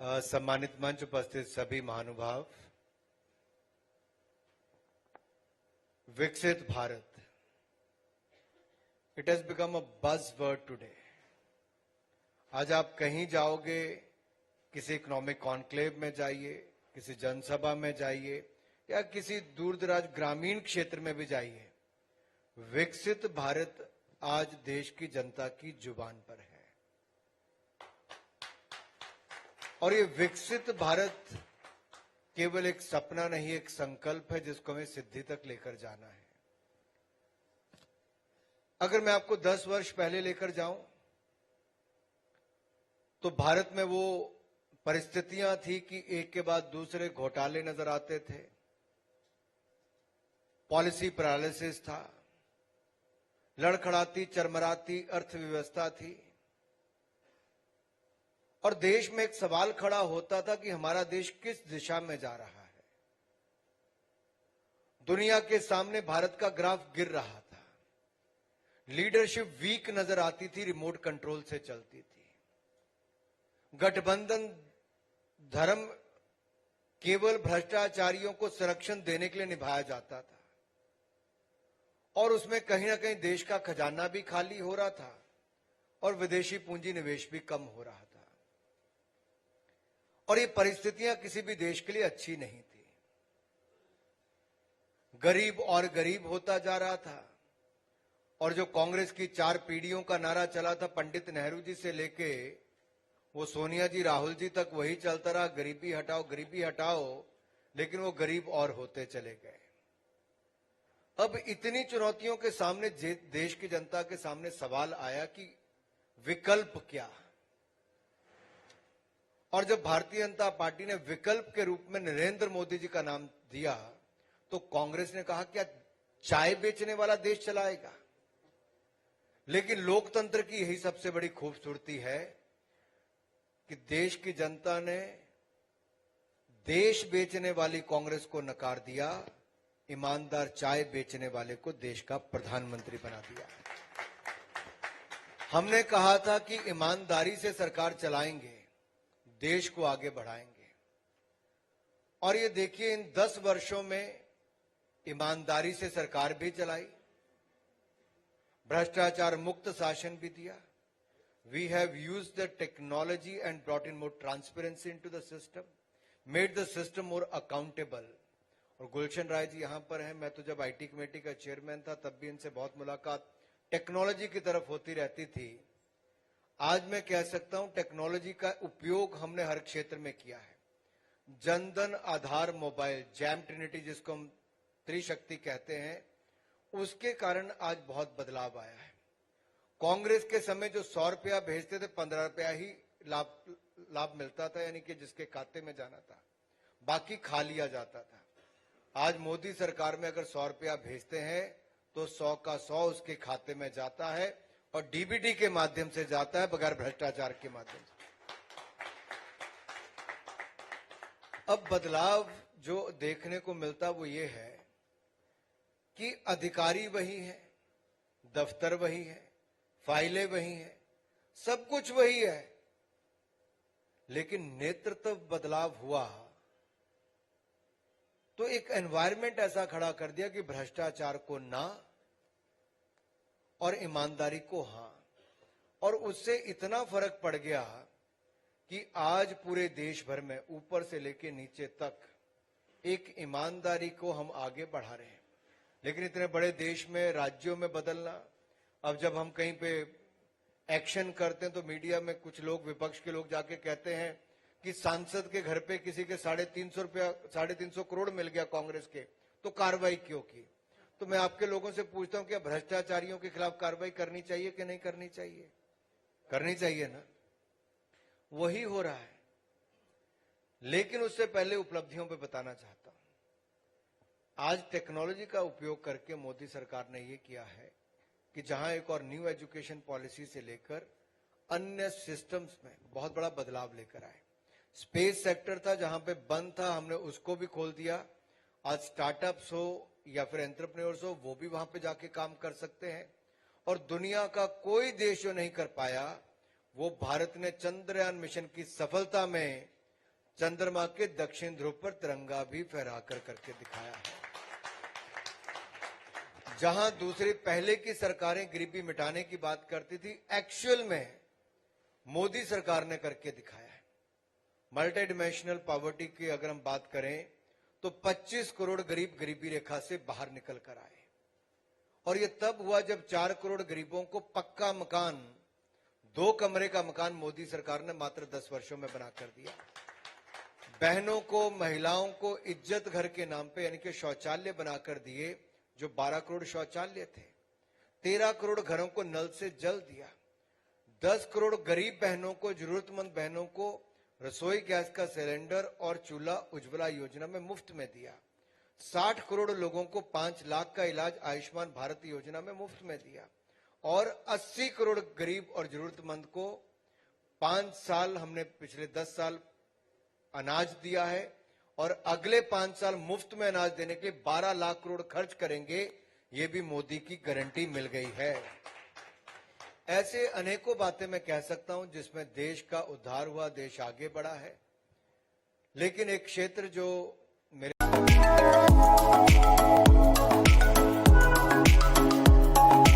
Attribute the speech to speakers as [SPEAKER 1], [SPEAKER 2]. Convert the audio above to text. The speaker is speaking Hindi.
[SPEAKER 1] सम्मानित मंच उपस्थित सभी महानुभाव, विकसित Bharat, it has become a buzzword today. आज आप कहीं जाओगे, किसी इकोनॉमिक कॉन्क्लेव में जाइए, किसी जनसभा में जाइए या किसी दूर दराज ग्रामीण क्षेत्र में भी जाइए, विकसित भारत आज देश की जनता की जुबान पर है। और ये विकसित भारत केवल एक सपना नहीं, एक संकल्प है जिसको हमें सिद्धि तक लेकर जाना है। अगर मैं आपको 10 वर्ष पहले लेकर जाऊं तो भारत में वो परिस्थितियां थी कि एक के बाद दूसरे घोटाले नजर आते थे, पॉलिसी पैरालिसिस था, लड़खड़ाती चरमराती अर्थव्यवस्था थी और देश में एक सवाल खड़ा होता था कि हमारा देश किस दिशा में जा रहा है। दुनिया के सामने भारत का ग्राफ गिर रहा था, लीडरशिप वीक नजर आती थी, रिमोट कंट्रोल से चलती थी, गठबंधन धर्म केवल भ्रष्टाचारियों को संरक्षण देने के लिए निभाया जाता था और उसमें कहीं ना कहीं देश का खजाना भी खाली हो रहा था और विदेशी पूंजी निवेश भी कम हो रहा था। और ये परिस्थितियां किसी भी देश के लिए अच्छी नहीं थी। गरीब और गरीब होता जा रहा था और जो कांग्रेस की 4 पीढ़ियों का नारा चला था, पंडित नेहरू जी से लेके वो सोनिया जी, राहुल जी तक वही चलता रहा, गरीबी हटाओ, लेकिन वो गरीब और होते चले गए। अब इतनी चुनौतियों के सामने देश की जनता के सामने सवाल आया कि विकल्प क्या। और जब भारतीय जनता पार्टी ने विकल्प के रूप में नरेंद्र मोदी जी का नाम दिया तो कांग्रेस ने कहा क्या चाय बेचने वाला देश चलाएगा। लेकिन लोकतंत्र की यही सबसे बड़ी खूबसूरती है कि देश की जनता ने देश बेचने वाली कांग्रेस को नकार दिया, ईमानदार चाय बेचने वाले को देश का प्रधानमंत्री बना दिया। हमने कहा था कि ईमानदारी से सरकार चलाएंगे, देश को आगे बढ़ाएंगे, और ये देखिए इन 10 वर्षों में ईमानदारी से सरकार भी चलाई, भ्रष्टाचार मुक्त शासन भी दिया। We have used the technology and brought in more transparency into the system, made the system more accountable. और गुलशन राय जी यहां पर हैं, मैं तो जब आईटी कमेटी का चेयरमैन था तब भी इनसे बहुत मुलाकात टेक्नोलॉजी की तरफ होती रहती थी। आज मैं कह सकता हूं टेक्नोलॉजी का उपयोग हमने हर क्षेत्र में किया है। Jan Dhan Aadhaar mobile, jam Trinity जिसको हम त्रिशक्ति कहते हैं, उसके कारण आज बहुत बदलाव आया है। कांग्रेस के समय जो 100 रुपया भेजते थे, 15 रुपया ही लाभ मिलता था, यानी कि जिसके खाते में जाना था, बाकी खा लिया जाता था। आज मोदी सरकार में अगर 100 रुपया भेजते हैं तो 100 का 100 उसके खाते में जाता है और डीबीटी के माध्यम से जाता है, बगैर भ्रष्टाचार के माध्यम से। अब बदलाव जो देखने को मिलता वो ये है कि अधिकारी वही है, दफ्तर वही है, फाइलें वही हैं, सब कुछ वही है, लेकिन नेतृत्व बदलाव हुआ तो एक एनवायरनमेंट ऐसा खड़ा कर दिया कि भ्रष्टाचार को ना और ईमानदारी को हां। और उससे इतना फर्क पड़ गया कि आज पूरे देश भर में ऊपर से लेकर नीचे तक एक ईमानदारी को हम आगे बढ़ा रहे हैं। लेकिन इतने बड़े देश में राज्यों में बदलना, अब जब हम कहीं पे एक्शन करते हैं तो मीडिया में कुछ लोग, विपक्ष के लोग जाके कहते हैं कि सांसद के घर पे किसी के 350 करोड़ मिल गया कांग्रेस के, तो कार्रवाई क्यों की। तो मैं आपके लोगों से पूछता हूं कि भ्रष्टाचारियों के खिलाफ कार्रवाई करनी चाहिए कि नहीं करनी चाहिए? करनी चाहिए ना। वही हो रहा है। लेकिन उससे पहले उपलब्धियों पे बताना चाहता हूं। आज टेक्नोलॉजी का उपयोग करके मोदी सरकार ने यह किया है कि जहां एक और न्यू एजुकेशन पॉलिसी से लेकर अन्य सिस्टम्स में बहुत बड़ा बदलाव लेकर आए। स्पेस सेक्टर था जहां पे बंद था, हमने उसको भी खोल दिया। आज स्टार्टअप्स हो या फिर एंटरप्रेन्योर्स हो, वो भी वहां पे जाके काम कर सकते हैं। और दुनिया का कोई देश जो नहीं कर पाया, वो भारत ने चंद्रयान मिशन की सफलता में चंद्रमा के दक्षिण ध्रुव पर तिरंगा भी फहराकर करके दिखाया है। जहां दूसरी पहले की सरकारें गरीबी मिटाने की बात करती थी, एक्चुअल में मोदी सरकार ने करके दिखाया है। मल्टी डिमेंशनल पॉवर्टी की अगर हम बात करें तो 25 करोड़ गरीब गरीबी रेखा से बाहर निकल कर आए, और यह तब हुआ जब 4 करोड़ गरीबों को पक्का मकान, 2 कमरे का मकान मोदी सरकार ने मात्र 10 वर्षों में बनाकर दिया। बहनों को, महिलाओं को इज्जत घर के नाम पे यानी कि शौचालय बनाकर दिए, जो 12 करोड़ शौचालय थे। 13 करोड़ घरों को नल से जल दिया। 10 करोड़ गरीब बहनों को, जरूरतमंद बहनों को रसोई गैस का सिलेंडर और चूल्हा उज्ज्वला योजना में मुफ्त में दिया। 60 करोड़ लोगों को 5 लाख का इलाज आयुष्मान भारत योजना में मुफ्त में दिया, और 80 करोड़ गरीब और जरूरतमंद को 5 साल, हमने पिछले 10 साल अनाज दिया है, और अगले 5 साल मुफ्त में अनाज देने के लिए 12 लाख करोड़ खर्च करेंगे। ये भी मोदी की गारंटी मिल गई है। ऐसे अनेकों बातें मैं कह सकता हूं जिसमें देश का उद्धार हुआ, देश आगे बढ़ा है। लेकिन एक क्षेत्र जो